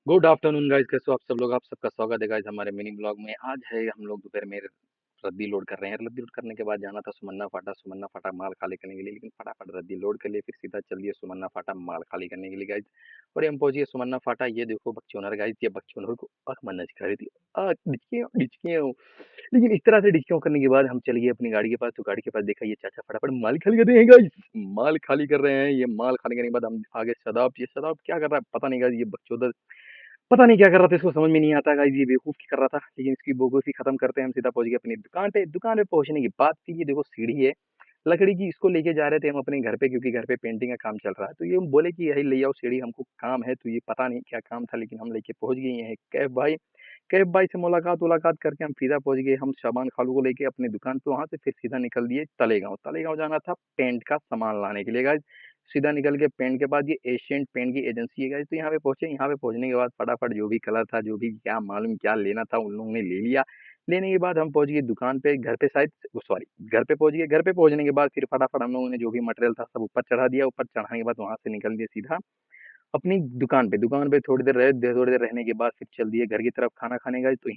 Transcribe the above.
Good afternoon guys, कैसे हो आप सब लोग। आप सबका स्वागत है गाइस हमारे मिनी ब्लॉग में। आज है हम लोग दोपहर में रद्दी लोड कर रहे हैं। रद्दी लोड करने के बाद जाना था सुमन्ना फाटा माल खाली करने के लिए, लेकिन फटाफट रद्दी लोड कर लिए, फिर सीधा चल दिए सुमन्ना फाटा माल खाली करने के लिए गाइस। और हम पहुंचे सुमन्ना फाटा। ये देखो बकचोनर गाइस, ये बकचोनर को मनज कर रही थी। डिचके लेकिन इस तरह से डिस्कॉ करने के बाद हम चले गए अपनी गाड़ी के पास। तो गाड़ी के पास देखा ये चाचा फटाफट माल खाली कर रहे हैं गाइस। माल खाली कर रहे हैं। ये माल खाली करने के बाद हम आगे सदाब, ये सदाब क्या कर रहा है पता नहीं गाइस। ये बकचोदर पता नहीं क्या कर रहा था, इसको समझ में नहीं आता गाइस। ये बेवकूफ कर रहा था, लेकिन इसकी बेवकूफी खत्म करते हैं। हम सीधा पहुंच गए अपनी दुकान पे। दुकान पे पहुंचने की बात थी, ये देखो सीढ़ी है लकड़ी की, इसको लेके जा रहे थे हम अपने घर पे, क्योंकि घर पे पेंटिंग का काम चल रहा है। तो ये हम बोले कि यही ले आओ सीढ़ी, हमको काम है। तो ये पता नहीं क्या काम था, लेकिन हम लेके पहुंच गए हैं कैफ भाई। कैफ भाई से मुलाकात मुलाकात करके हम सीधा पहुंच गए हम सामान खालू को लेके अपनी दुकान पे। वहां से फिर सीधा निकल दिए तलेगांव। तलेगांव जाना था पेंट का सामान लाने के लिए गाइस। सीधा निकल के पेंट के बाद, ये एशियन पेंट की एजेंसी है गाइस। तो यहाँ पे पहुंचे। यहाँ पे पहुंचने के बाद फटाफट जो भी कलर था, जो भी क्या मालूम क्या लेना था, उन लोगों ने ले लिया। लेने के बाद हम पहुंच गए दुकान पे, घर पे शायद, सॉरी, घर पे पहुंच गए। घर पे पहुंचने के बाद फिर फटाफट हम लोगों ने जो भी मटेरियल था सब ऊपर चढ़ा दिया। ऊपर चढ़ाने के बाद वहां से निकल दिए सीधा अपनी दुकान पे। दुकान पे थोड़ी देर रहे, थोड़ी देर रहने के बाद फिर चल दिए घर की तरफ खाना खाने। गए तो